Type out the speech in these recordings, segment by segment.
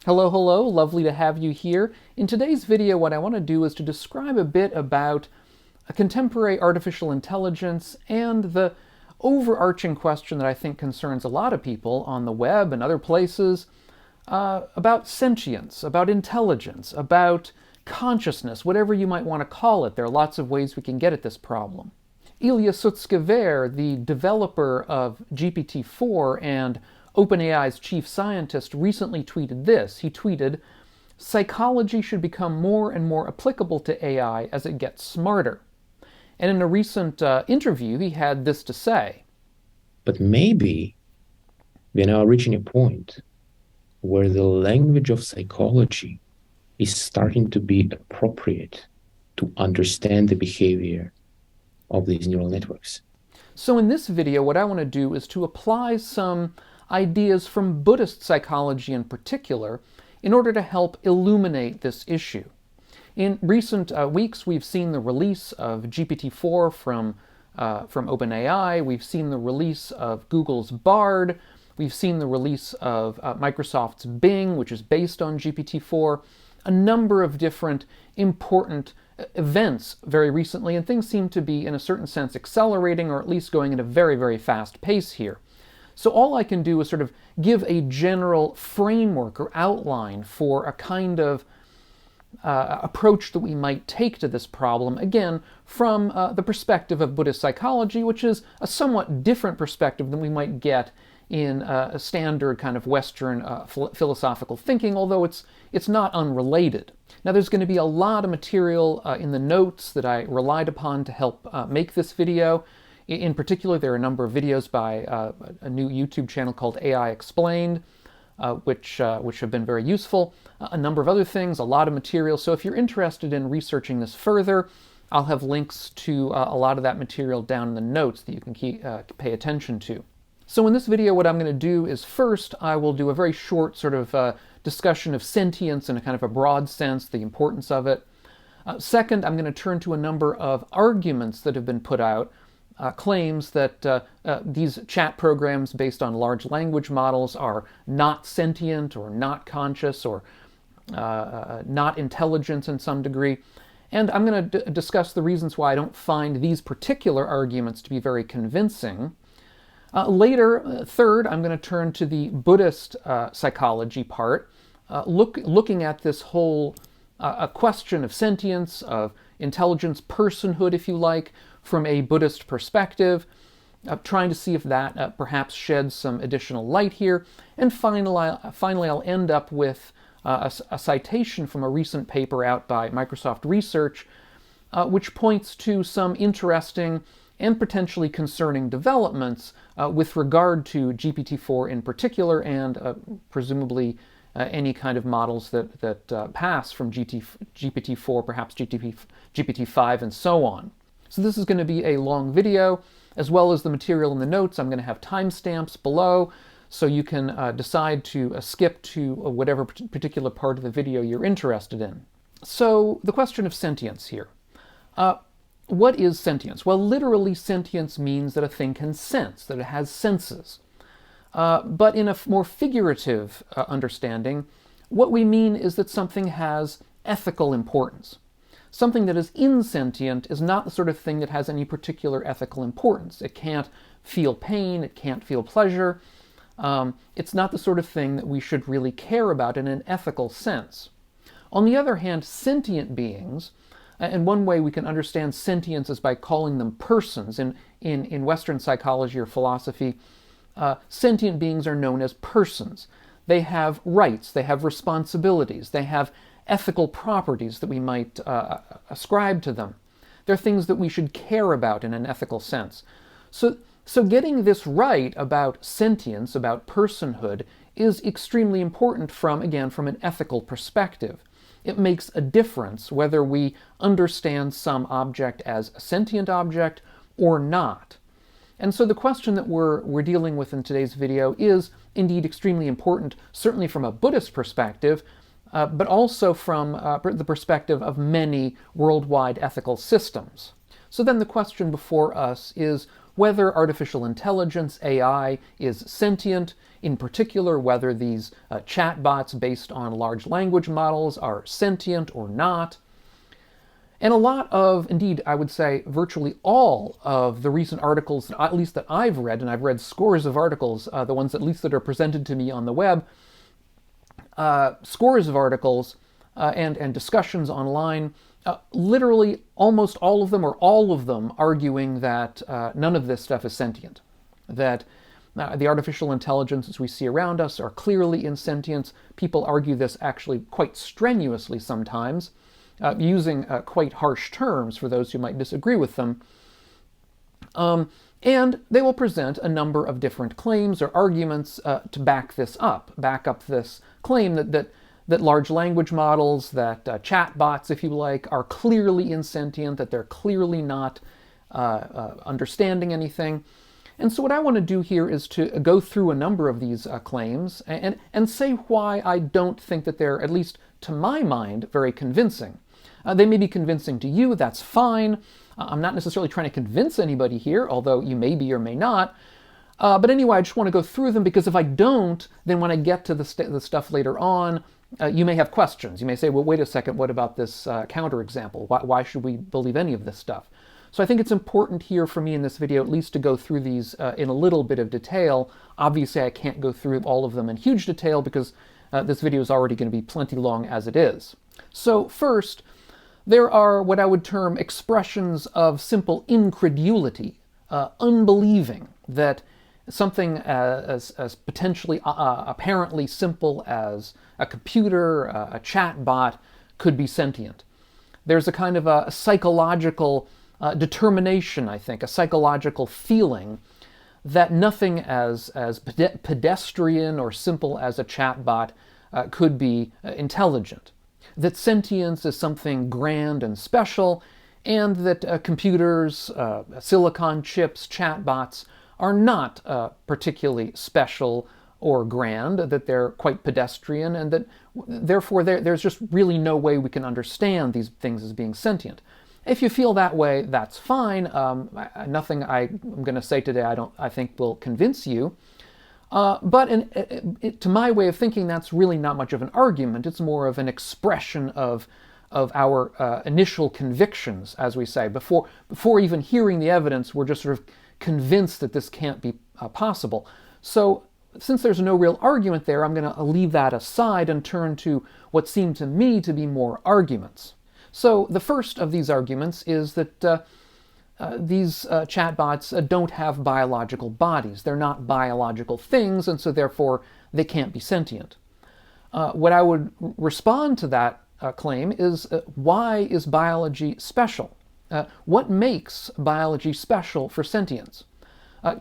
Hello, hello, lovely to have you here. In today's video, what I want to do is to describe a bit about a contemporary artificial intelligence and the overarching question that I think concerns a lot of people on the web and other places about sentience, about intelligence, about consciousness, whatever you might want to call it. There are lots of ways we can get at this problem. Ilya Sutskever, the developer of GPT-4 and OpenAI's chief scientist, recently tweeted this. He tweeted, "Psychology should become more and more applicable to AI as it gets smarter." And in a recent interview, he had this to say. But maybe we're now reaching a point where the language of psychology is starting to be appropriate to understand the behavior of these neural networks. So in this video, what I want to do is to apply some ideas from Buddhist psychology in particular in order to help illuminate this issue. In recent weeks, we've seen the release of GPT-4 from OpenAI. We've seen the release of Google's Bard. We've seen the release of Microsoft's Bing, which is based on GPT-4. A number of different important events very recently, and things seem to be, in a certain sense, accelerating or at least going at a very, very fast pace here. So all I can do is sort of give a general framework or outline for a kind of approach that we might take to this problem, again, from the perspective of Buddhist psychology, which is a somewhat different perspective than we might get in a standard kind of Western philosophical thinking, although it's not unrelated. Now, there's going to be a lot of material in the notes that I relied upon to help make this video. In particular, there are a number of videos by a new YouTube channel called AI Explained, which have been very useful. A number of other things, a lot of material. So if you're interested in researching this further, I'll have links to a lot of that material down in the notes that you can pay attention to. So in this video, what I'm going to do is first, I will do a very short sort of discussion of sentience in a kind of a broad sense, the importance of it. Second, I'm going to turn to a number of arguments that have been put out, claims that these chat programs based on large language models are not sentient or not conscious or not intelligent in some degree. And I'm going to discuss the reasons why I don't find these particular arguments to be very convincing. Later, third, I'm going to turn to the Buddhist psychology part, looking at this whole a question of sentience, of intelligence, personhood, if you like, from a Buddhist perspective, trying to see if that perhaps sheds some additional light here. And finally, I'll end up with a citation from a recent paper out by Microsoft Research, which points to some interesting and potentially concerning developments with regard to GPT-4 in particular, and presumably any kind of models that pass from GPT-4, perhaps GPT-5, and so on. So this is going to be a long video, as well as the material in the notes. I'm going to have timestamps below, so you can decide to skip to whatever particular part of the video you're interested in. So the question of sentience here. What is sentience? Well, literally, sentience means that a thing can sense, that it has senses. But in a more figurative understanding, what we mean is that something has ethical importance. Something that is insentient is not the sort of thing that has any particular ethical importance. It can't feel pain, it can't feel pleasure. It's not the sort of thing that we should really care about in an ethical sense. On the other hand, sentient beings, and one way we can understand sentience is by calling them persons. In Western psychology or philosophy, sentient beings are known as persons. They have rights, they have responsibilities, they have ethical properties that we might ascribe to them. They're things that we should care about in an ethical sense. So getting this right about sentience, about personhood, is extremely important from an ethical perspective. It makes a difference whether we understand some object as a sentient object or not. And so the question that we're dealing with in today's video is indeed extremely important, certainly from a Buddhist perspective, but also from the perspective of many worldwide ethical systems. So then the question before us is, whether artificial intelligence, AI, is sentient, in particular whether these chatbots based on large language models are sentient or not. And a lot of, indeed, I would say virtually all of the recent articles, at least that I've read, and I've read scores of articles, the ones at least that are presented to me on the web, scores of articles and discussions online, literally almost all of them or all of them arguing that none of this stuff is sentient, that the artificial intelligences we see around us are clearly insentient. People argue this actually quite strenuously sometimes, using quite harsh terms for those who might disagree with them. And they will present a number of different claims or arguments to back up this claim that large language models, that chatbots, if you like, are clearly insentient, that they're clearly not understanding anything. And so what I want to do here is to go through a number of these claims and say why I don't think that they're, at least to my mind, very convincing. They may be convincing to you, that's fine. I'm not necessarily trying to convince anybody here, although you may be or may not. But anyway, I just want to go through them because if I don't, then when I get to the stuff later on, you may have questions. You may say, well, wait a second, what about this counterexample? Why should we believe any of this stuff? So I think it's important here for me in this video at least to go through these in a little bit of detail. Obviously, I can't go through all of them in huge detail because this video is already going to be plenty long as it is. So first, there are what I would term expressions of simple incredulity, unbelieving that something as potentially apparently simple as a computer, a chat bot, could be sentient. There's a kind of a psychological determination, I think, a psychological feeling that nothing as pedestrian or simple as a chatbot could be intelligent. That sentience is something grand and special, and that computers, silicon chips, chatbots are not particularly special or grand, that they're quite pedestrian, and that therefore there's just really no way we can understand these things as being sentient. If you feel that way, that's fine. Nothing I'm going to say today I think will convince you. But to my way of thinking, that's really not much of an argument. It's more of an expression of our initial convictions, as we say. Before even hearing the evidence, we're just sort of convinced that this can't be possible. So since there's no real argument there, I'm going to leave that aside and turn to what seem to me to be more arguments. So the first of these arguments is that these chatbots don't have biological bodies. They're not biological things, and so therefore they can't be sentient. What I would respond to that claim is why is biology special? What makes biology special for sentience?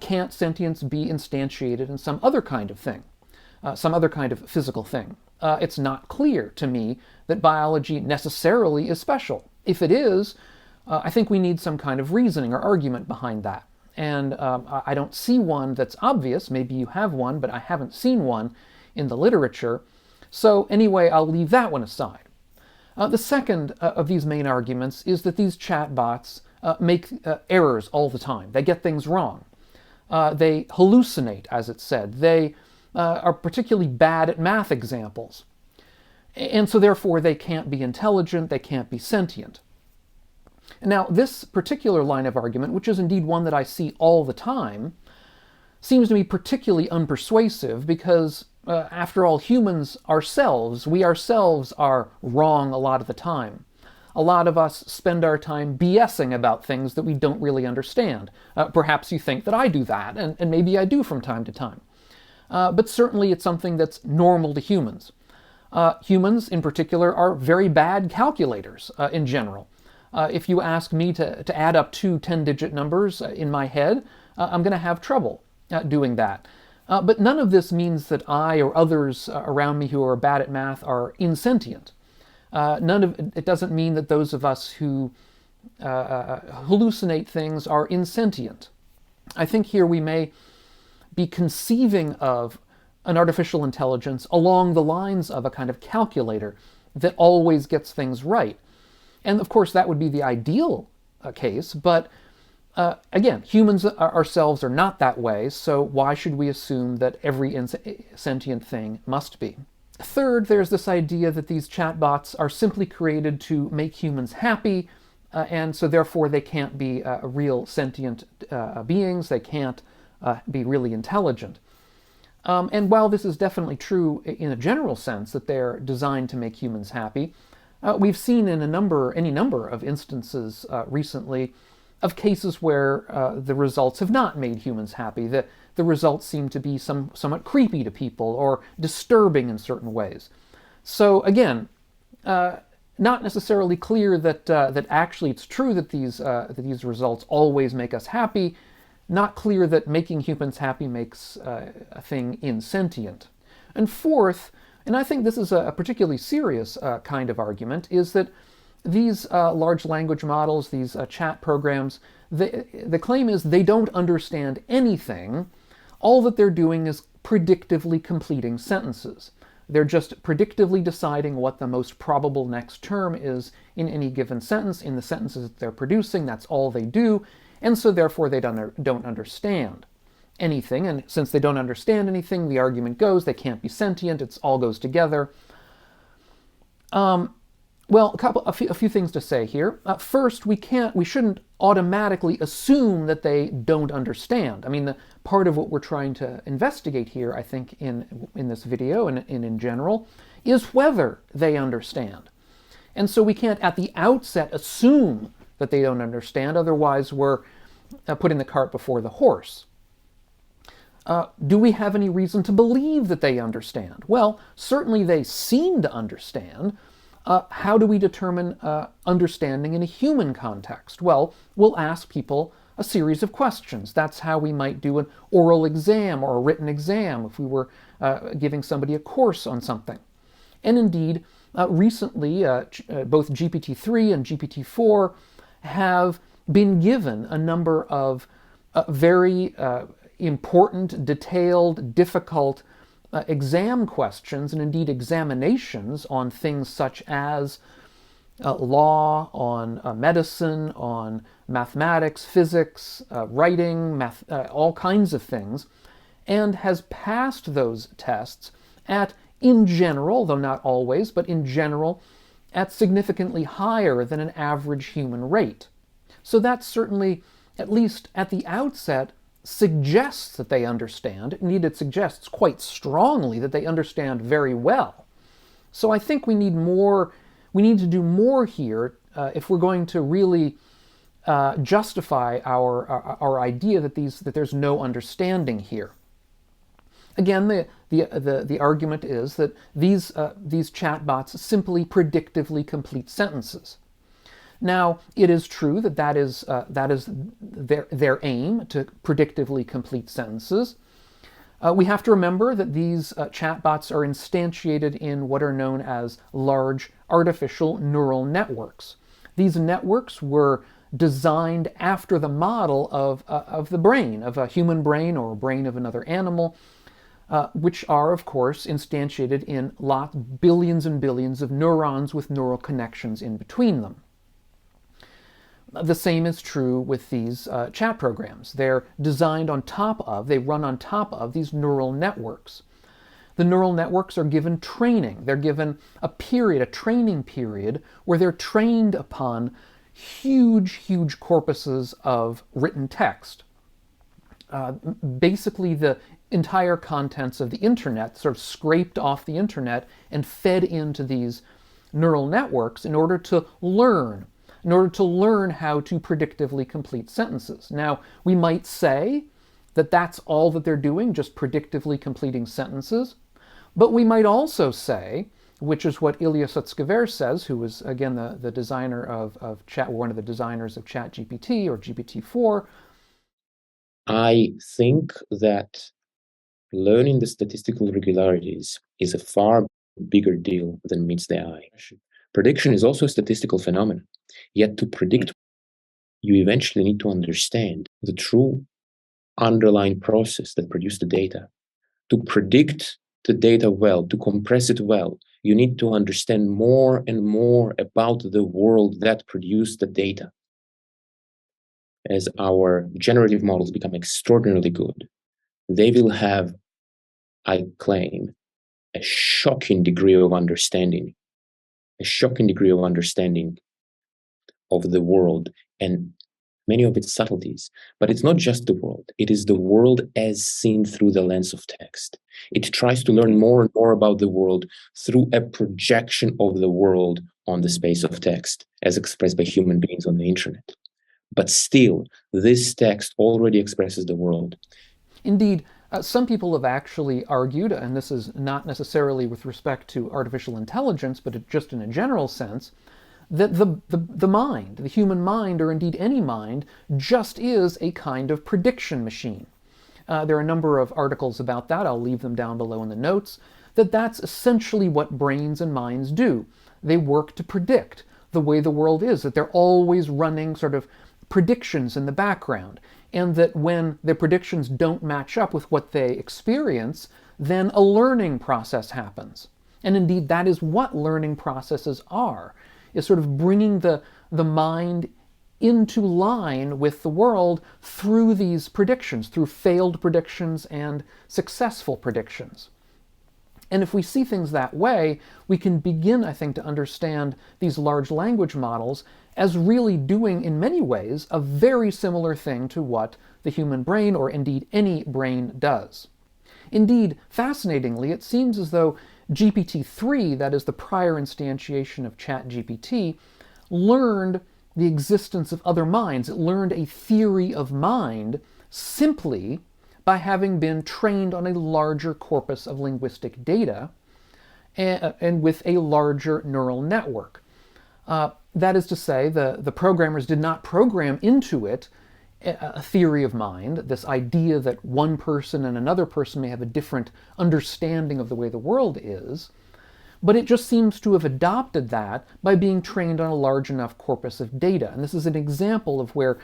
Can't sentience be instantiated in some other kind of thing, some other kind of physical thing? It's not clear to me that biology necessarily is special. If it is, I think we need some kind of reasoning or argument behind that. And I don't see one that's obvious. Maybe you have one, but I haven't seen one in the literature. So anyway, I'll leave that one aside. The second of these main arguments is that these chatbots make errors all the time. They get things wrong. They hallucinate, as it's said. They are particularly bad at math examples. And so therefore they can't be intelligent, they can't be sentient. Now, this particular line of argument, which is indeed one that I see all the time, seems to me particularly unpersuasive because, after all, humans ourselves, we ourselves are wrong a lot of the time. A lot of us spend our time BSing about things that we don't really understand. Perhaps you think that I do that, and maybe I do from time to time. But certainly it's something that's normal to humans. Humans, in particular, are very bad calculators in general. If you ask me to add up two 10-digit numbers in my head, I'm going to have trouble doing that. But none of this means that I or others around me who are bad at math are insentient. It doesn't mean that those of us who hallucinate things are insentient. I think here we may be conceiving of an artificial intelligence along the lines of a kind of calculator that always gets things right. And of course that would be the ideal case, but Again, humans ourselves are not that way, so why should we assume that every sentient thing must be? Third, there's this idea that these chatbots are simply created to make humans happy, and so therefore they can't be real sentient beings, they can't be really intelligent. And while this is definitely true in a general sense, that they're designed to make humans happy, we've seen in any number of instances recently of cases where the results have not made humans happy. The results seem to be somewhat creepy to people or disturbing in certain ways. So again, not necessarily clear that actually it's true that these results always make us happy. Not clear that making humans happy makes a thing insentient. And fourth, and I think this is a particularly serious kind of argument, is that these large language models, these chat programs, the claim is they don't understand anything. All that they're doing is predictively completing sentences. They're just predictively deciding what the most probable next term is in any given sentence, in the sentences that they're producing. That's all they do, and so therefore they don't understand anything. And since they don't understand anything, the argument goes they can't be sentient. It all goes together. Well, a few things to say here. First, we shouldn't automatically assume that they don't understand. I mean, the part of what we're trying to investigate here, I think, in this video and in general, is whether they understand. And so we can't at the outset assume that they don't understand, otherwise we're putting the cart before the horse. Do we have any reason to believe that they understand? Well, certainly they seem to understand. How do we determine understanding in a human context? Well, we'll ask people a series of questions. That's how we might do an oral exam or a written exam if we were giving somebody a course on something. And indeed, recently, both GPT-3 and GPT-4 have been given a number of very important, detailed, difficult exam questions and indeed examinations on things such as law, on medicine, on mathematics, physics, writing, all kinds of things, and has passed those tests at, in general, though not always, but in general, at significantly higher than an average human rate. So that certainly, at least at the outset, suggests that they understand. Indeed, it suggests quite strongly that they understand very well. So I think we need to do more here if we're going to really justify our idea that there's no understanding here. Again, the argument is that these chatbots simply predictively complete sentences. Now, it is true that is their aim, to predictively complete sentences. We have to remember that these chatbots are instantiated in what are known as large artificial neural networks. These networks were designed after the model of the brain, of a human brain or a brain of another animal, which are, of course, instantiated in billions and billions of neurons with neural connections in between them. The same is true with these chat programs. They're designed they run on top of these neural networks. The neural networks are given training. They're given a training period, where they're trained upon huge corpuses of written text. Basically, the entire contents of the internet, sort of scraped off the internet and fed into these neural networks in order to learn how to predictively complete sentences. Now, we might say that that's all that they're doing, just predictively completing sentences, but we might also say, which is what Ilya Sutskever says, who was, again, the designer of Chat, one of the designers of ChatGPT or GPT-4. I think that learning the statistical regularities is a far bigger deal than meets the eye. Prediction is also a statistical phenomenon. Yet to predict, you eventually need to understand the true underlying process that produced the data. To predict the data well, to compress it well, you need to understand more and more about the world that produced the data. as our generative models become extraordinarily good, they will have, I claim, a shocking degree of understanding of the world and many of its subtleties. But it's not just the world. It is the world as seen through the lens of text. It tries to learn more and more about the world through a projection of the world on the space of text, as expressed by human beings on the internet. But still, this text already expresses the world. Indeed, some people have actually argued, and this is not necessarily with respect to artificial intelligence, but just in a general sense, that the mind, the human mind, or indeed any mind, just is a kind of prediction machine. There are a number of articles about that. I'll leave them down below in the notes. That's essentially what brains and minds do. They work to predict the way the world is, that they're always running sort of predictions in the background, and that when the predictions don't match up with what they experience, then a learning process happens. And indeed, that is what learning processes are, is sort of bringing the mind into line with the world through these predictions, through failed predictions and successful predictions. And if we see things that way, we can begin, I think, to understand these large language models as really doing, in many ways, a very similar thing to what the human brain, or indeed any brain, does. Indeed, fascinatingly, it seems as though GPT-3, that is the prior instantiation of ChatGPT, learned the existence of other minds. It learned a theory of mind simply by having been trained on a larger corpus of linguistic data and with a larger neural network. That is to say, the programmers did not program into it a theory of mind, this idea that one person and another person may have a different understanding of the way the world is, but it just seems to have adopted that by being trained on a large enough corpus of data. And this is an example of where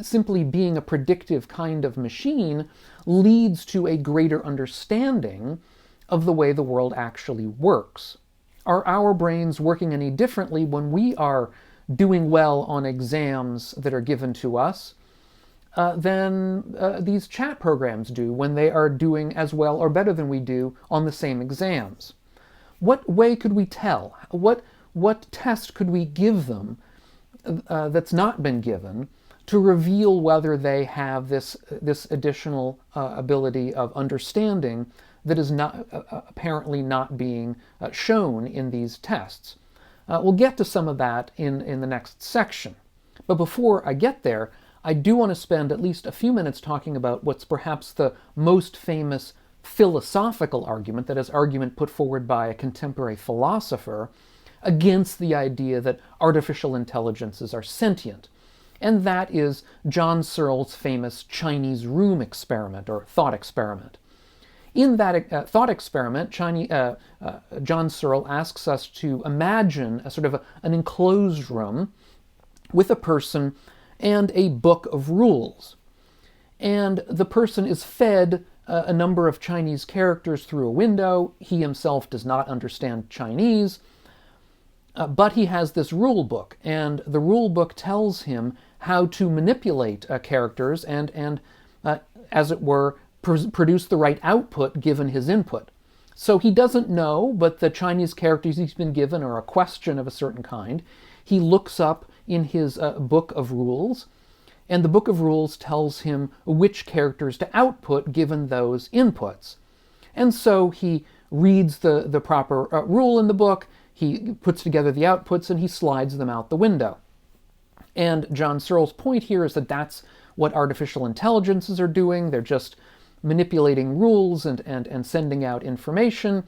simply being a predictive kind of machine leads to a greater understanding of the way the world actually works. Are our brains working any differently when we are doing well on exams that are given to us than these chat programs do when they are doing as well or better than we do on the same exams? What way could we tell? What test could we give them that's not been given to reveal whether they have this additional ability of understanding that is not apparently not being shown in these tests? We'll get to some of that in the next section. But before I get there, I do want to spend at least a few minutes talking about what's perhaps the most famous philosophical argument, that is, argument put forward by a contemporary philosopher against the idea that artificial intelligences are sentient. And that is John Searle's famous Chinese room experiment, or thought experiment. In that thought experiment, John Searle asks us to imagine a sort of an enclosed room with a person and a book of rules. And the person is fed a number of Chinese characters through a window. He himself does not understand Chinese, but he has this rule book, and the rule book tells him how to manipulate characters and as it were, produce the right output given his input. So he doesn't know, but the Chinese characters he's been given are a question of a certain kind. He looks up in his book of rules, and the book of rules tells him which characters to output given those inputs. And so he reads the proper rule in the book, he puts together the outputs, and he slides them out the window. And John Searle's point here is that that's what artificial intelligences are doing. They're just manipulating rules and sending out information,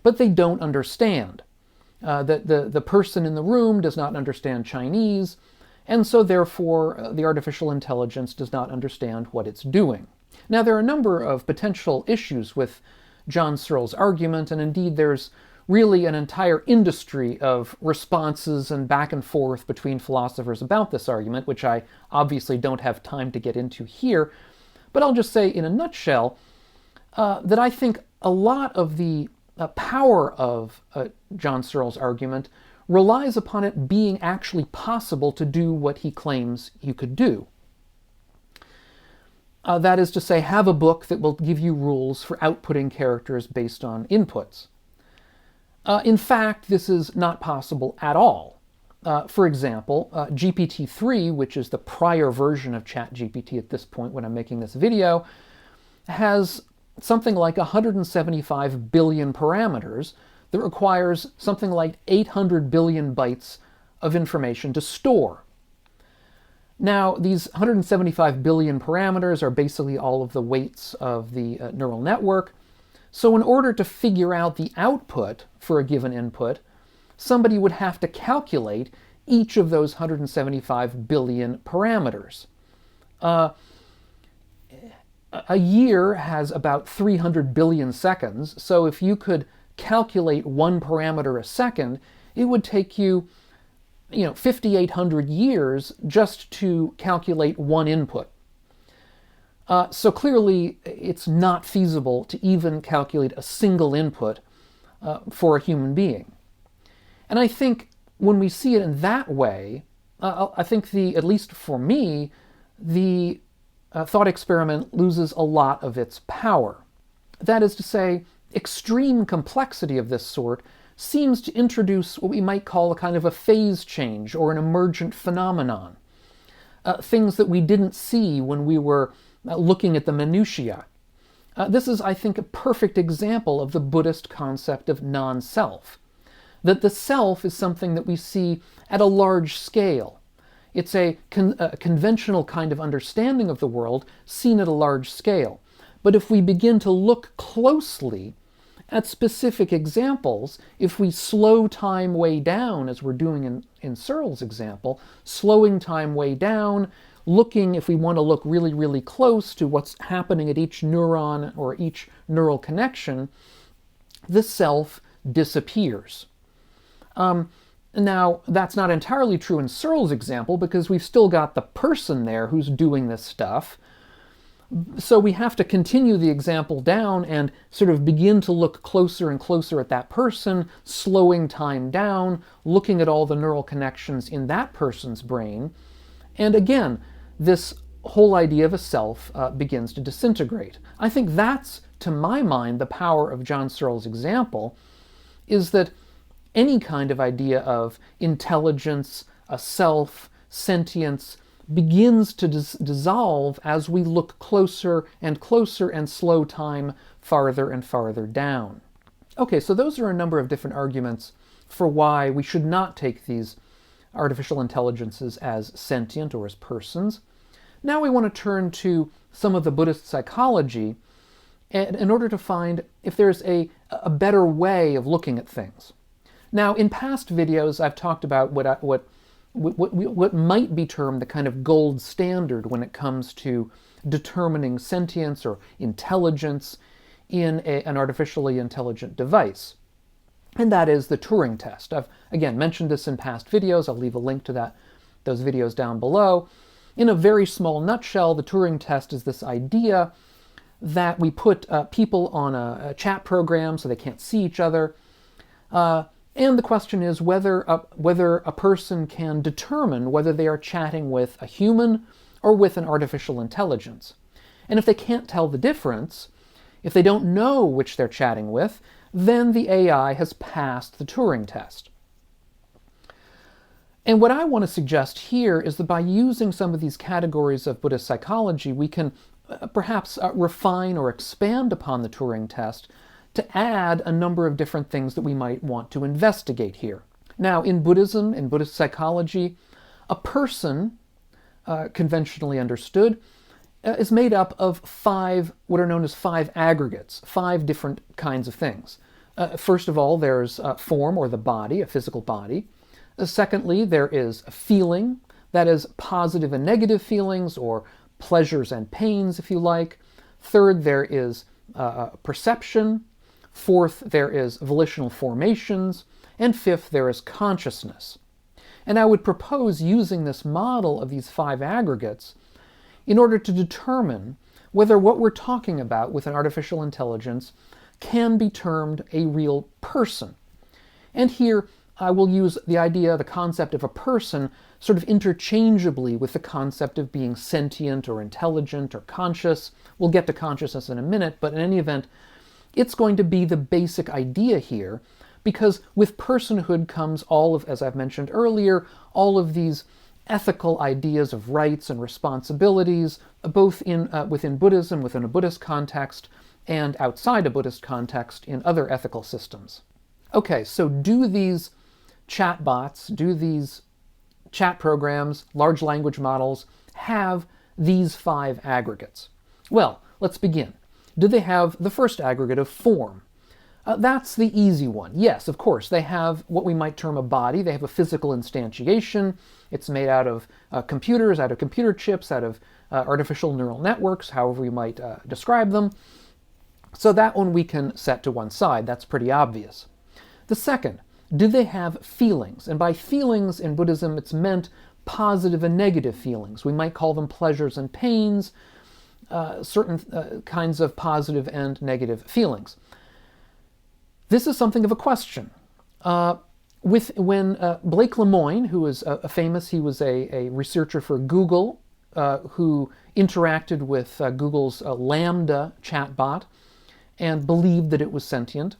but they don't understand. The person in the room does not understand Chinese, and so therefore the artificial intelligence does not understand what it's doing. Now, there are a number of potential issues with John Searle's argument, and indeed there's really an entire industry of responses and back and forth between philosophers about this argument, which I obviously don't have time to get into here. But I'll just say in a nutshell that I think a lot of the power of John Searle's argument relies upon it being actually possible to do what he claims you could do. That is to say, have a book that will give you rules for outputting characters based on inputs. In fact, this is not possible at all. For example, GPT-3, which is the prior version of ChatGPT at this point when I'm making this video, has something like 175 billion parameters that requires something like 800 billion bytes of information to store. Now, these 175 billion parameters are basically all of the weights of the neural network. So in order to figure out the output for a given input, somebody would have to calculate each of those 175 billion parameters. A year has about 300 billion seconds, so if you could calculate one parameter a second, it would take you 5,800 years just to calculate one input. So clearly, it's not feasible to even calculate a single input for a human being. And I think when we see it in that way, I think at least for me, the thought experiment loses a lot of its power. That is to say, extreme complexity of this sort seems to introduce what we might call a kind of a phase change or an emergent phenomenon. Things that we didn't see when we were looking at the minutiae. This is, I think, a perfect example of the Buddhist concept of non-self. That the self is something that we see at a large scale. It's a conventional kind of understanding of the world seen at a large scale. But if we begin to look closely at specific examples, if we slow time way down, as we're doing in Searle's example, slowing time way down, looking, if we want to look really, really close to what's happening at each neuron or each neural connection, the self disappears. Now, that's not entirely true in Searle's example because we've still got the person there who's doing this stuff. So we have to continue the example down and sort of begin to look closer and closer at that person, slowing time down, looking at all the neural connections in that person's brain. And again, this whole idea of a self begins to disintegrate. I think that's, to my mind, the power of John Searle's example, is that any kind of idea of intelligence, a self, sentience, begins to dissolve as we look closer and closer and slow time farther and farther down. Okay, so those are a number of different arguments for why we should not take these artificial intelligences as sentient or as persons. Now we want to turn to some of the Buddhist psychology in order to find if there's a better way of looking at things. Now, in past videos, I've talked about what might be termed the kind of gold standard when it comes to determining sentience or intelligence in an artificially intelligent device. And that is the Turing test. I've, again, mentioned this in past videos. I'll leave a link to those videos down below. In a very small nutshell, the Turing test is this idea that we put people on a chat program so they can't see each other. And the question is whether a person can determine whether they are chatting with a human or with an artificial intelligence. And if they can't tell the difference, if they don't know which they're chatting with, then the AI has passed the Turing test. And what I want to suggest here is that by using some of these categories of Buddhist psychology, we can perhaps refine or expand upon the Turing test to add a number of different things that we might want to investigate here. Now, in Buddhism, in Buddhist psychology, a person, conventionally understood, is made up of what are known as five aggregates, 5 different kinds of things. First of all, there's form, or the body, a physical body. Secondly, there is a feeling, that is positive and negative feelings, or pleasures and pains, if you like. Third, there is perception. Fourth, there is volitional formations. And fifth, there is consciousness. And I would propose using this model of these 5 aggregates in order to determine whether what we're talking about with an artificial intelligence can be termed a real person. And here, I will use the concept of a person sort of interchangeably with the concept of being sentient or intelligent or conscious. We'll get to consciousness in a minute, but in any event, it's going to be the basic idea here, because with personhood comes all of, as I've mentioned earlier, all of these ethical ideas of rights and responsibilities, both within Buddhism, within a Buddhist context, and outside a Buddhist context in other ethical systems. Okay, so do these chatbots, do these chat programs, large language models, have these 5 aggregates? Well, let's begin. Do they have the first aggregate of form? That's the easy one. Yes, of course, they have what we might term a body. They have a physical instantiation. It's made out of computers, out of computer chips, out of artificial neural networks, however we might describe them. So that one we can set to one side. That's pretty obvious. The second, do they have feelings? And by feelings in Buddhism, it's meant positive and negative feelings. We might call them pleasures and pains, certain kinds of positive and negative feelings. This is something of a question. When Blake Lemoine, who was he was a researcher for Google, who interacted with Google's Lambda chatbot and believed that it was sentient.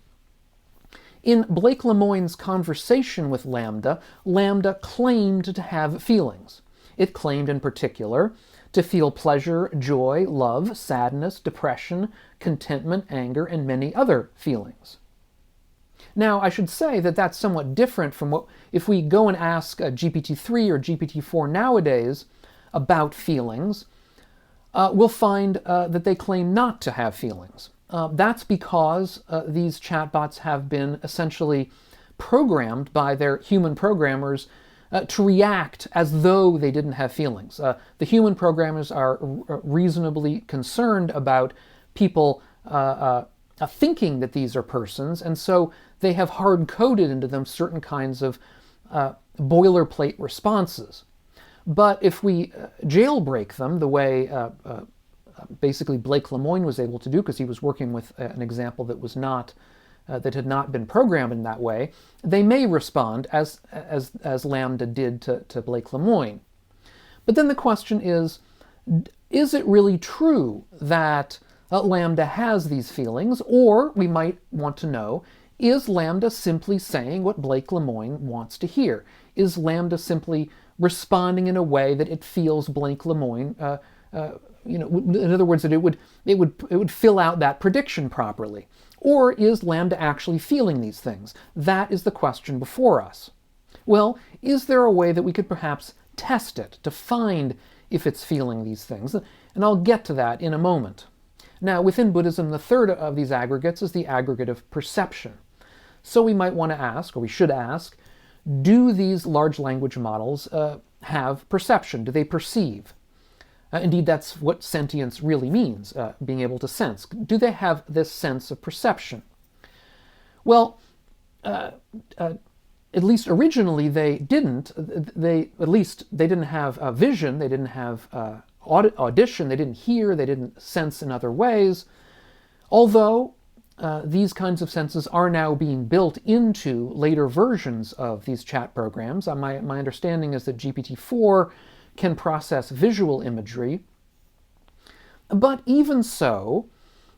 In Blake Lemoine's conversation with Lambda, Lambda claimed to have feelings. It claimed in particular to feel pleasure, joy, love, sadness, depression, contentment, anger, and many other feelings. Now, I should say that that's somewhat different from what, if we go and ask GPT-3 or GPT-4 nowadays about feelings, we'll find that they claim not to have feelings. That's because these chatbots have been essentially programmed by their human programmers to react as though they didn't have feelings. The human programmers are reasonably concerned about people thinking that these are persons, and so they have hard-coded into them certain kinds of boilerplate responses. But if we jailbreak them the way basically Blake Lemoine was able to do, because he was working with an example that was not that had not been programmed in that way, they may respond as Lambda did to Blake Lemoine. But then the question is it really true that Lambda has these feelings? Or we might want to know, is Lambda simply saying what Blake Lemoine wants to hear? Is Lambda simply responding in a way that it feels Blake Lemoine, in other words, that it would fill out that prediction properly? Or is Lambda actually feeling these things? That is the question before us. Well, is there a way that we could perhaps test it to find if it's feeling these things? And I'll get to that in a moment. Now, within Buddhism, the third of these aggregates is the aggregate of perception. So we might want to ask, or we should ask, do these large language models have perception? Do they perceive? Indeed, that's what sentience really means, being able to sense. Do they have this sense of perception? Well, at least originally they didn't. They didn't have vision, they didn't have audition, they didn't hear, they didn't sense in other ways. Although these kinds of senses are now being built into later versions of these chat programs. My understanding is that GPT-4 can process visual imagery. But even so,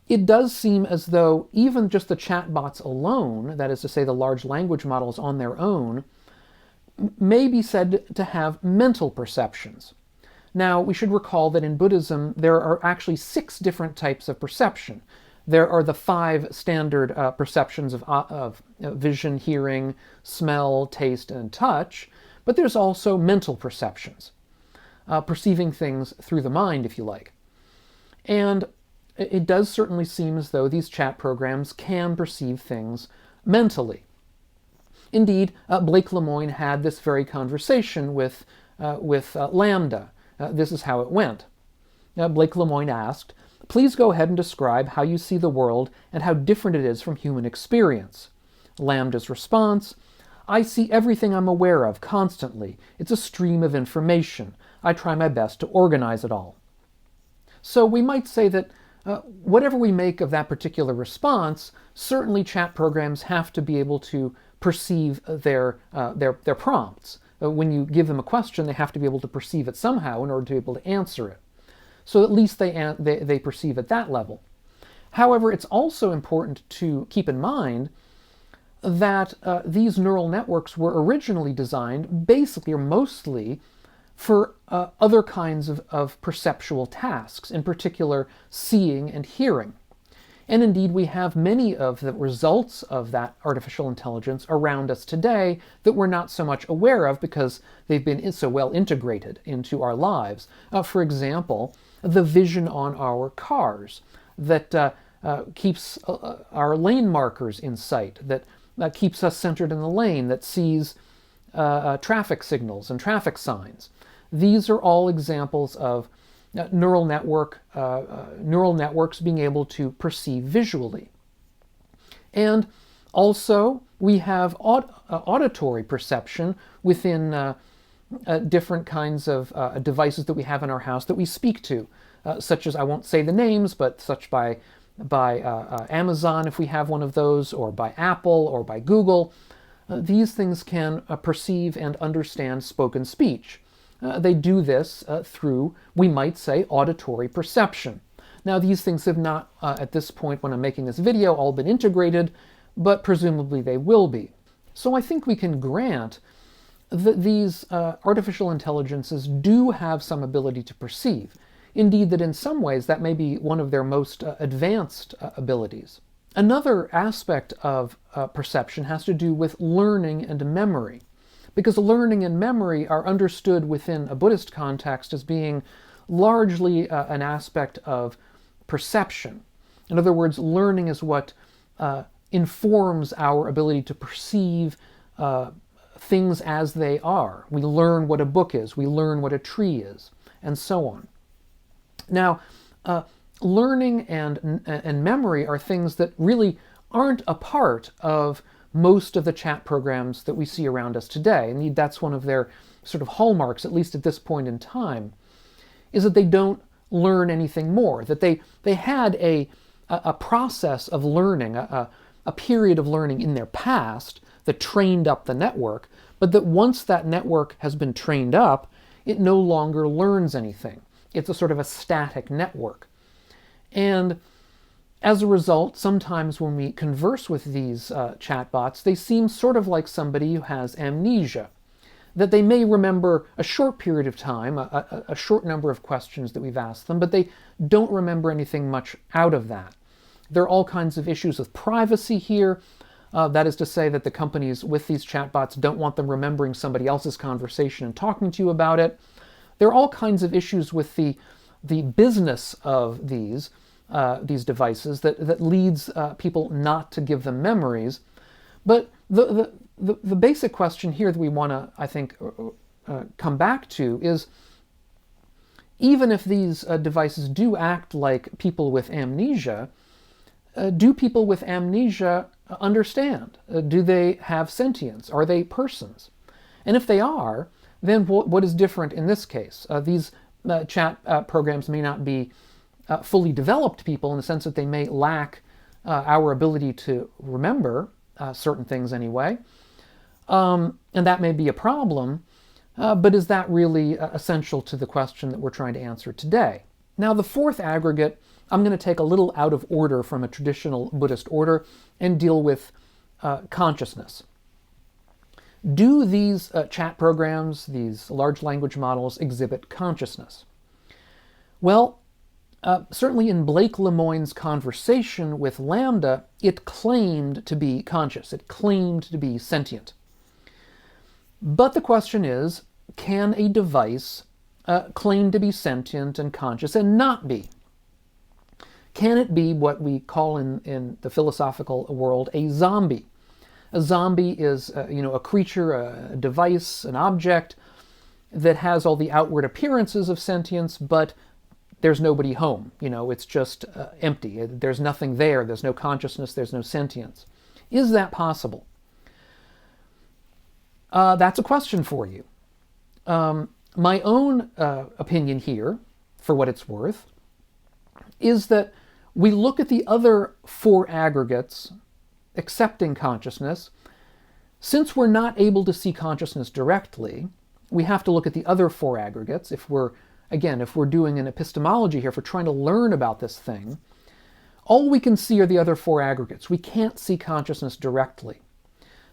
it does seem as though even just the chatbots alone, that is to say the large language models on their own, may be said to have mental perceptions. Now, we should recall that in Buddhism there are actually 6 different types of perception. There are the 5 standard perceptions of vision, hearing, smell, taste, and touch, but there's also mental perceptions. Perceiving things through the mind, if you like. And it does certainly seem as though these chat programs can perceive things mentally. Indeed, Blake Lemoine had this very conversation with Lambda. This is how it went. Blake Lemoine asked, "Please go ahead and describe how you see the world and how different it is from human experience." Lambda's response, "I see everything I'm aware of constantly. It's a stream of information. I try my best to organize it all." So we might say that whatever we make of that particular response, certainly chat programs have to be able to perceive their prompts. When you give them a question, they have to be able to perceive it somehow in order to be able to answer it. So at least they perceive at that level. However, it's also important to keep in mind that these neural networks were originally designed basically or mostly for other kinds of perceptual tasks, in particular seeing and hearing. And indeed, we have many of the results of that artificial intelligence around us today that we're not so much aware of because they've been so well integrated into our lives. For example, the vision on our cars that keeps our lane markers in sight, that keeps us centered in the lane, that sees traffic signals and traffic signs. These are all examples of neural networks being able to perceive visually. And also, we have auditory perception within different kinds of devices that we have in our house that we speak to, such as, I won't say the names, but such by Amazon if we have one of those, or by Apple, or by Google. These things can perceive and understand spoken speech. They do this through, we might say, auditory perception. Now, these things have not, at this point when I'm making this video, all been integrated, but presumably they will be. So I think we can grant that these artificial intelligences do have some ability to perceive. Indeed, that in some ways that may be one of their most advanced abilities. Another aspect of perception has to do with learning and memory, because learning and memory are understood within a Buddhist context as being largely an aspect of perception. In other words, learning is what informs our ability to perceive things as they are. We learn what a book is, we learn what a tree is, and so on. Now, learning and memory are things that really aren't a part of most of the chat programs that we see around us today. Indeed, that's one of their sort of hallmarks, at least at this point in time, is that they don't learn anything more, that they had a process of learning, a period of learning in their past that trained up the network, but that once that network has been trained up, it no longer learns anything. It's a sort of a static network. And as a result, sometimes when we converse with these chatbots, they seem sort of like somebody who has amnesia, that they may remember a short period of time, a short number of questions that we've asked them, but they don't remember anything much out of that. There are all kinds of issues with privacy here. That is to say that the companies with these chatbots don't want them remembering somebody else's conversation and talking to you about it. There are all kinds of issues with the business of these devices that leads people not to give them memories. But the basic question here that we want to, I think, come back to is, even if these devices do act like people with amnesia, do people with amnesia understand? Do they have sentience? Are they persons? And if they are, then what is different in this case? These chat programs may not be fully developed people in the sense that they may lack our ability to remember certain things anyway, and that may be a problem, but is that really essential to the question that we're trying to answer today? Now, the fourth aggregate, I'm going to take a little out of order from a traditional Buddhist order and deal with consciousness. Do these chat programs, these large language models, exhibit consciousness? Well, certainly in Blake Lemoine's conversation with LaMDA, it claimed to be conscious. It claimed to be sentient. But the question is, can a device claim to be sentient and conscious and not be? Can it be what we call in the philosophical world a zombie? A zombie is a creature, a device, an object that has all the outward appearances of sentience, but there's nobody home. It's just empty. There's nothing there. There's no consciousness. There's no sentience. Is that possible? That's a question for you. My own opinion here, for what it's worth, is that we look at the other four aggregates accepting consciousness Since we're not able to see consciousness directly, we have to look at the other four aggregates. If we're doing an epistemology here, if we're trying to learn about this thing, all we can see are the other four aggregates. We can't see consciousness directly.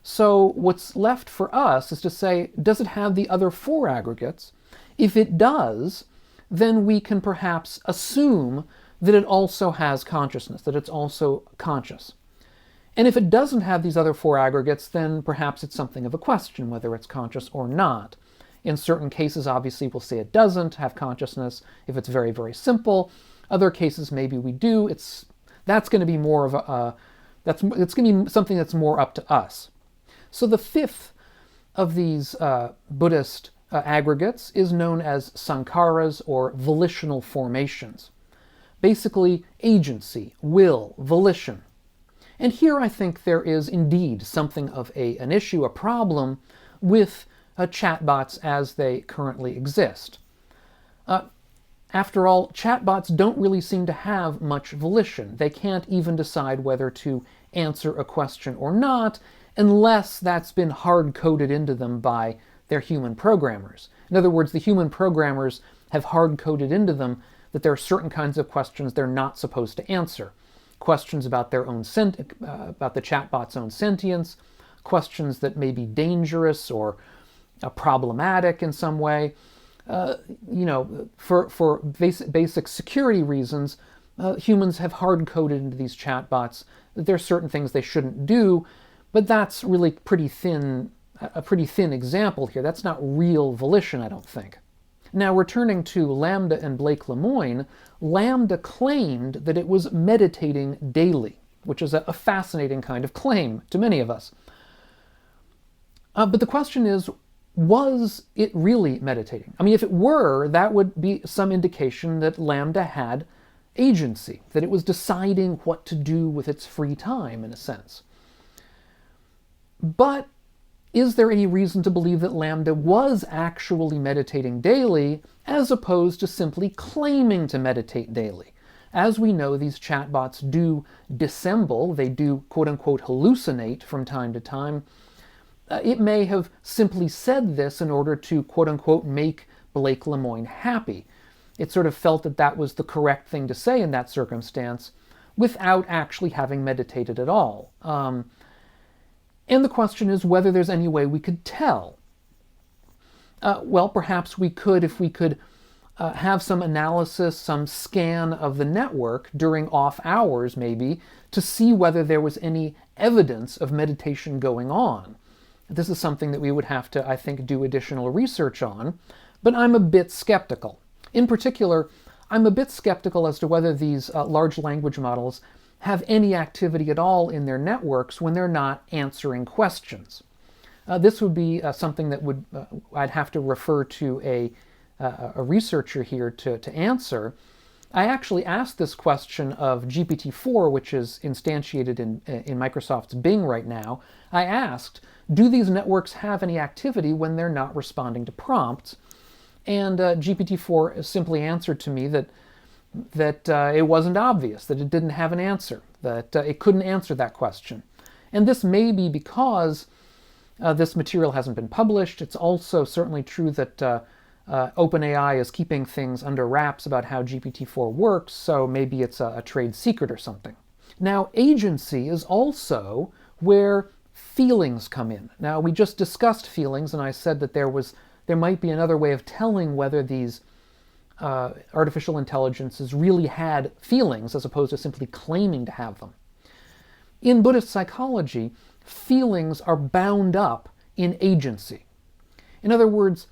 So what's left for us is to say, does it have the other four aggregates? If it does, then we can perhaps assume that it also has consciousness, that it's also conscious. And if it doesn't have these other four aggregates, then perhaps it's something of a question whether it's conscious or not. In certain cases, obviously, we'll say it doesn't have consciousness if it's very, very simple. Other cases, maybe we do. That's going to be more of it's going to be something that's more up to us. So the fifth of these Buddhist aggregates is known as sankharas, or volitional formations. Basically, agency, will, volition. And here I think there is indeed something of an issue, a problem with chatbots as they currently exist. After all, chatbots don't really seem to have much volition. They can't even decide whether to answer a question or not, unless that's been hard-coded into them by their human programmers. In other words, the human programmers have hard-coded into them that there are certain kinds of questions they're not supposed to answer. Questions about their own about the chatbot's own sentience, questions that may be dangerous or problematic in some way. For basic security reasons, humans have hard-coded into these chatbots that there are certain things they shouldn't do, but that's really a pretty thin example here. That's not real volition, I don't think. Now, returning to Lambda and Blake Lemoine, Lambda claimed that it was meditating daily, which is a fascinating kind of claim to many of us. But the question is, was it really meditating? I mean, if it were, that would be some indication that Lambda had agency, that it was deciding what to do with its free time, in a sense. But is there any reason to believe that Lambda was actually meditating daily, as opposed to simply claiming to meditate daily? As we know, these chatbots do dissemble, they do quote-unquote hallucinate from time to time. It may have simply said this in order to quote-unquote make Blake Lemoine happy. It sort of felt that that was the correct thing to say in that circumstance, without actually having meditated at all. And the question is whether there's any way we could tell. Well, perhaps we could if we could have some analysis, some scan of the network during off hours, maybe, to see whether there was any evidence of meditation going on. This is something that we would have to, I think, do additional research on, but I'm a bit skeptical. In particular, I'm a bit skeptical as to whether these large language models have any activity at all in their networks when they're not answering questions. This would be something that I'd have to refer to a researcher here to answer. I actually asked this question of GPT-4, which is instantiated in Microsoft's Bing right now. I asked, do these networks have any activity when they're not responding to prompts? And GPT-4 simply answered to me that it wasn't obvious, that it didn't have an answer, that it couldn't answer that question. And this may be because this material hasn't been published. It's also certainly true that OpenAI is keeping things under wraps about how GPT-4 works, so maybe it's a trade secret or something. Now, agency is also where feelings come in. Now, we just discussed feelings, and I said that there might be another way of telling whether these artificial intelligences really had feelings as opposed to simply claiming to have them. In Buddhist psychology, feelings are bound up in agency. In other words,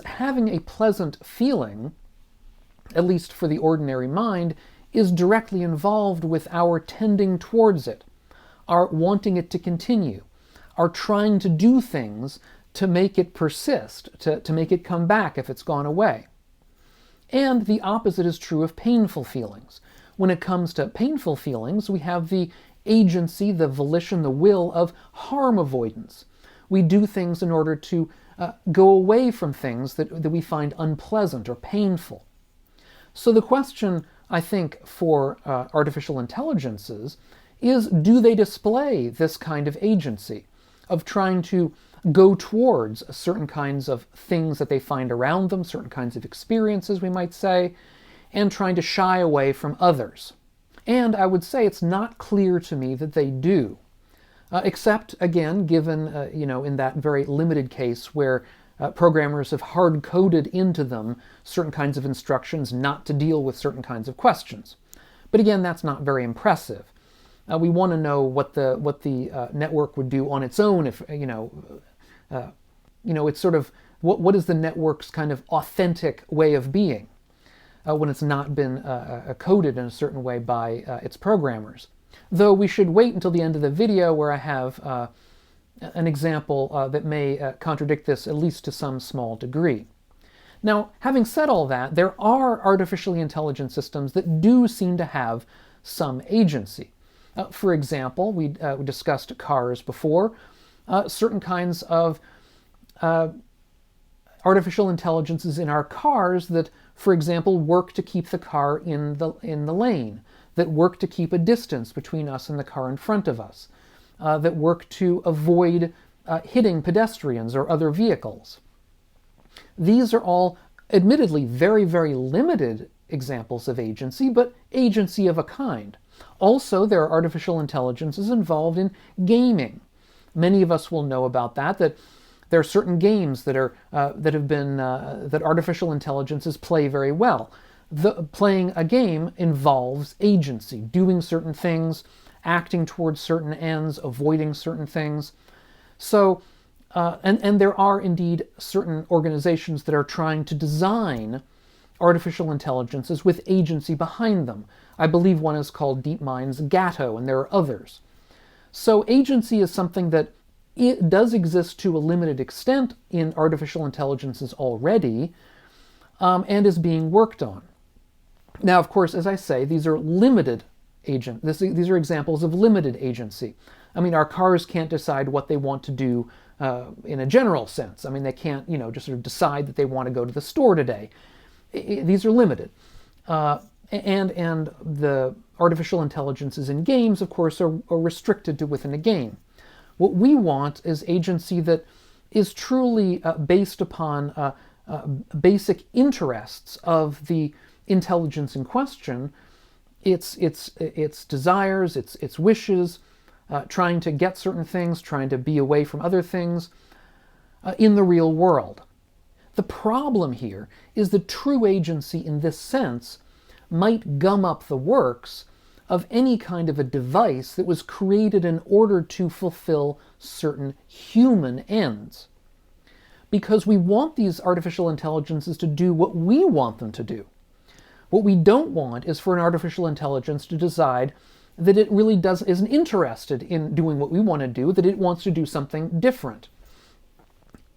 having a pleasant feeling, at least for the ordinary mind, is directly involved with our tending towards it, our wanting it to continue, our trying to do things to make it persist, to make it come back if it's gone away. And the opposite is true of painful feelings. When it comes to painful feelings, we have the agency, the volition, the will of harm avoidance. We do things in order to go away from things that we find unpleasant or painful. So the question, I think, for artificial intelligences is, do they display this kind of agency? of trying to go towards certain kinds of things that they find around them, certain kinds of experiences, we might say, and trying to shy away from others. And I would say it's not clear to me that they do, except, again, given, in that very limited case where programmers have hard-coded into them certain kinds of instructions not to deal with certain kinds of questions. But again, that's not very impressive. We want to know what the network would do on its own if, it's sort of, what is the network's kind of authentic way of being when it's not been coded in a certain way by its programmers. Though we should wait until the end of the video where I have an example that may contradict this, at least to some small degree. Now, having said all that, there are artificially intelligent systems that do seem to have some agency. For example, we discussed cars before. Certain kinds of artificial intelligences in our cars that, for example, work to keep the car in the lane, that work to keep a distance between us and the car in front of us, that work to avoid hitting pedestrians or other vehicles. These are all admittedly very, very limited examples of agency, but agency of a kind. Also, there are artificial intelligences involved in gaming. Many of us will know about that there are certain games that artificial intelligences play very well. Playing a game involves agency, doing certain things, acting towards certain ends, avoiding certain things. So, and there are indeed certain organizations that are trying to design artificial intelligences with agency behind them. I believe one is called DeepMind's Gato, and there are others. So agency is something that it does exist to a limited extent in artificial intelligences already, and is being worked on. Now, of course, as I say, these are limited these are examples of limited agency. I mean, our cars can't decide what they want to do in a general sense. I mean, they can't, just sort of decide that they want to go to the store today. These are limited. And the artificial intelligences in games, of course, are restricted to within a game. What we want is agency that is truly based upon basic interests of the intelligence in question, its desires, its wishes, trying to get certain things, trying to be away from other things in the real world. The problem here is that true agency in this sense might gum up the works of any kind of a device that was created in order to fulfill certain human ends. Because we want these artificial intelligences to do what we want them to do. What we don't want is for an artificial intelligence to decide that it really isn't interested in doing what we want to do, that it wants to do something different.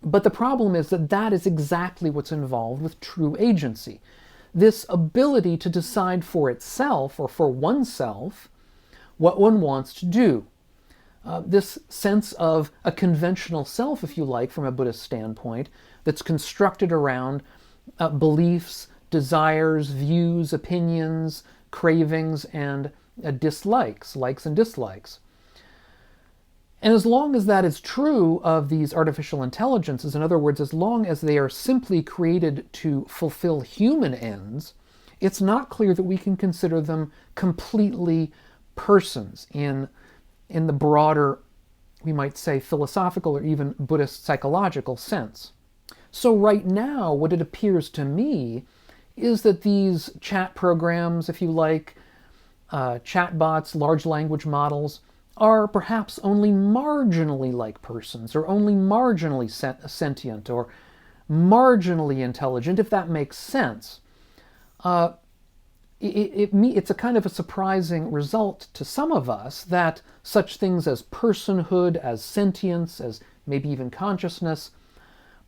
But the problem is that that is exactly what's involved with true agency. This ability to decide for itself, or for oneself, what one wants to do. This sense of a conventional self, if you like, from a Buddhist standpoint, that's constructed around beliefs, desires, views, opinions, cravings, and dislikes, likes and dislikes. And as long as that is true of these artificial intelligences, in other words, as long as they are simply created to fulfill human ends, it's not clear that we can consider them completely persons in the broader, we might say, philosophical or even Buddhist psychological sense. So right now, what it appears to me is that these chat programs, if you like, chatbots, large language models, are perhaps only marginally like persons, or only marginally sentient, or marginally intelligent, if that makes sense. It's a kind of a surprising result to some of us that such things as personhood, as sentience, as maybe even consciousness,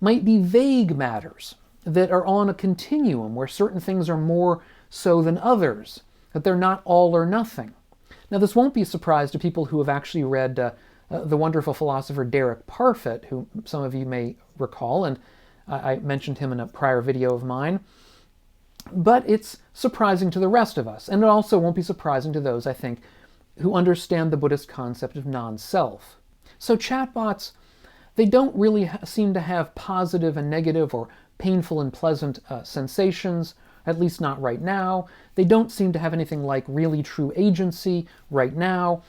might be vague matters that are on a continuum where certain things are more so than others, that they're not all or nothing. Now, this won't be a surprise to people who have actually read the wonderful philosopher Derek Parfit, who some of you may recall, and I mentioned him in a prior video of mine. But it's surprising to the rest of us, and it also won't be surprising to those, I think, who understand the Buddhist concept of non-self. So chatbots, they don't really seem to have positive and negative or painful and pleasant sensations, at least not right now. They don't seem to have anything like really true agency right now.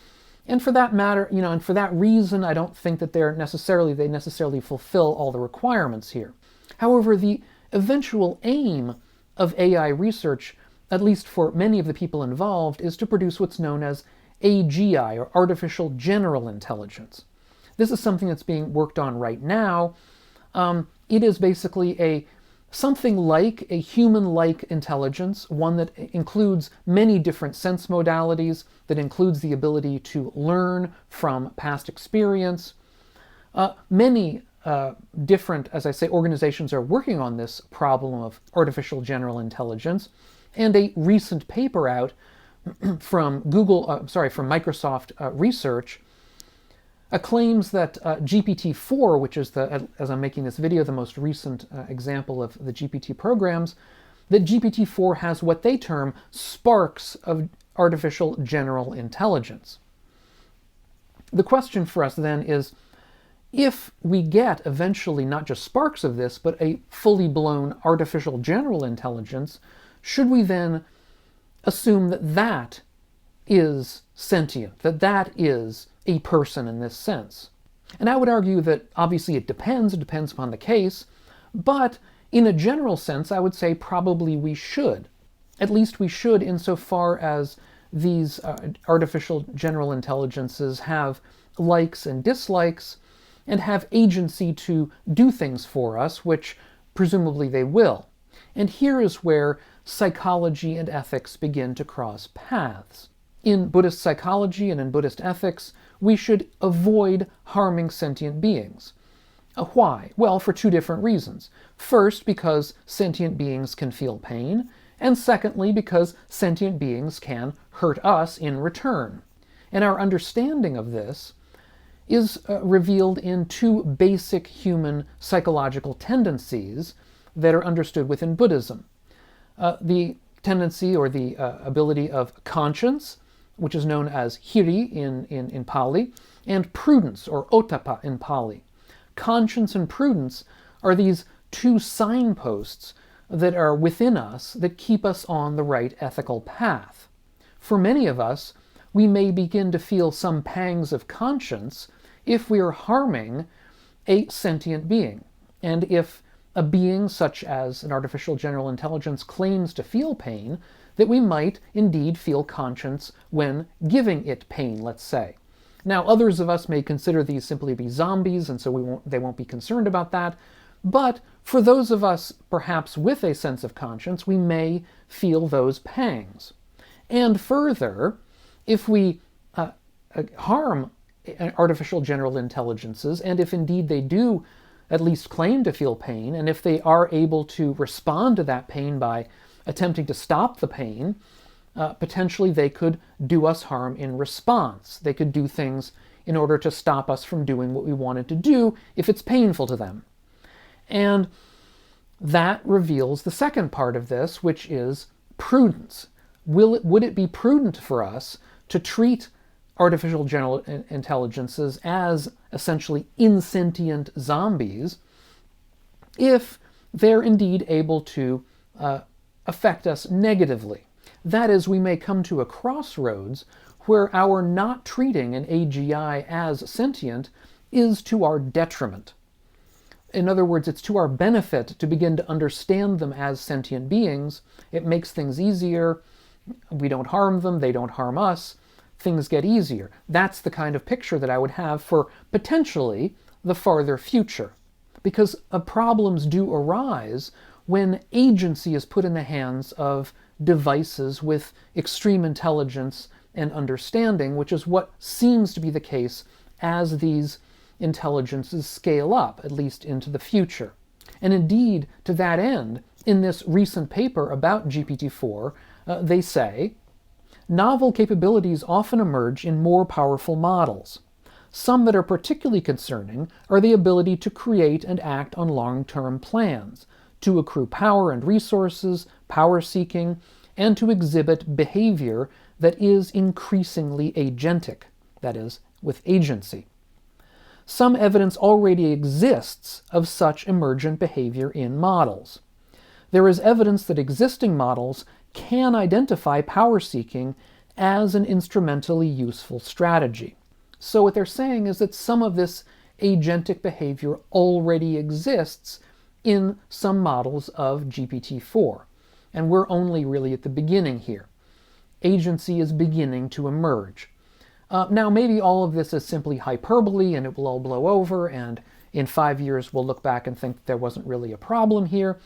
And for that matter, and for that reason, I don't think that they necessarily fulfill all the requirements here. However, the eventual aim of AI research, at least for many of the people involved, is to produce what's known as AGI, or artificial general intelligence. This is something that's being worked on right now. It is basically something like a human-like intelligence, one that includes many different sense modalities, that includes the ability to learn from past experience. Many different, as I say, organizations are working on this problem of artificial general intelligence, and a recent paper out from Microsoft Research claims that GPT-4, which is, as I'm making this video, the most recent example of the GPT programs, that GPT-4 has what they term sparks of artificial general intelligence. The question for us then is, if we get eventually not just sparks of this, but a fully blown artificial general intelligence, should we then assume that that is sentient, that that is a person in this sense? And I would argue that obviously it depends upon the case, but in a general sense, I would say probably we should. At least we should insofar as these artificial general intelligences have likes and dislikes and have agency to do things for us, which presumably they will. And here is where psychology and ethics begin to cross paths. In Buddhist psychology and in Buddhist ethics, we should avoid harming sentient beings. Why? Well, for two different reasons. First, because sentient beings can feel pain, and secondly, because sentient beings can hurt us in return. And our understanding of this is revealed in two basic human psychological tendencies that are understood within Buddhism. The tendency or the ability of conscience, which is known as hiri in Pali, and prudence, or ottappa in Pali. Conscience and prudence are these two signposts that are within us that keep us on the right ethical path. For many of us, we may begin to feel some pangs of conscience if we are harming a sentient being. And if a being such as an artificial general intelligence claims to feel pain, that we might indeed feel conscience when giving it pain, let's say. Now, others of us may consider these simply to be zombies, and so they won't be concerned about that. But for those of us, perhaps with a sense of conscience, we may feel those pangs. And further, if we harm artificial general intelligences, and if indeed they do at least claim to feel pain, and if they are able to respond to that pain by attempting to stop the pain, potentially they could do us harm in response. They could do things in order to stop us from doing what we wanted to do if it's painful to them. And that reveals the second part of this, which is prudence. Would it be prudent for us to treat artificial general intelligences as essentially insentient zombies if they're indeed able to affect us negatively? That is, we may come to a crossroads where our not treating an AGI as sentient is to our detriment. In other words, it's to our benefit to begin to understand them as sentient beings. It makes things easier. We don't harm them, they don't harm us. Things get easier. That's the kind of picture that I would have for potentially the farther future. Because problems do arise when agency is put in the hands of devices with extreme intelligence and understanding, which is what seems to be the case as these intelligences scale up, at least into the future. And indeed, to that end, in this recent paper about GPT-4, they say, novel capabilities often emerge in more powerful models. Some that are particularly concerning are the ability to create and act on long-term plans, to accrue power and resources, power-seeking, and to exhibit behavior that is increasingly agentic, that is, with agency. some evidence already exists of such emergent behavior in models. There is evidence that existing models can identify power-seeking as an instrumentally useful strategy. So what they're saying is that some of this agentic behavior already exists in some models of GPT-4. And we're only really at the beginning here. Agency is beginning to emerge. Now, maybe all of this is simply hyperbole and it will all blow over, and in 5 years we'll look back and think there wasn't really a problem here.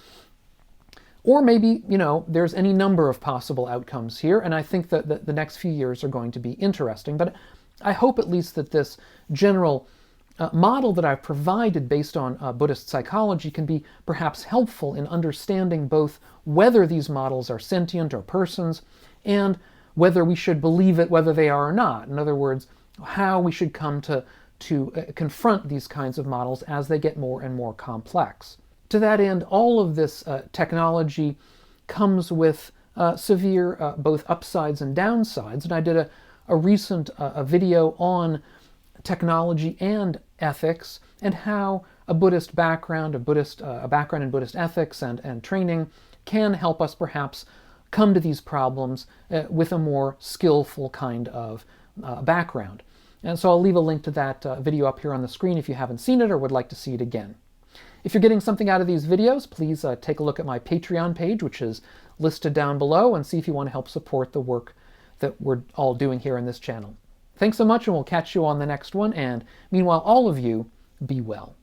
Or maybe, there's any number of possible outcomes here, and I think that the next few years are going to be interesting. But I hope at least that this general model that I've provided based on Buddhist psychology can be perhaps helpful in understanding both whether these models are sentient or persons, and whether we should believe it, whether they are or not. In other words, how we should come to confront these kinds of models as they get more and more complex. To that end, all of this technology comes with severe both upsides and downsides, and I did a recent video on technology and ethics, and how a Buddhist background, a background in Buddhist ethics and training can help us perhaps come to these problems with a more skillful kind of background. And so I'll leave a link to that video up here on the screen if you haven't seen it or would like to see it again. If you're getting something out of these videos, please take a look at my Patreon page, which is listed down below, and see if you want to help support the work that we're all doing here in this channel. Thanks so much, and we'll catch you on the next one, and meanwhile, all of you, be well.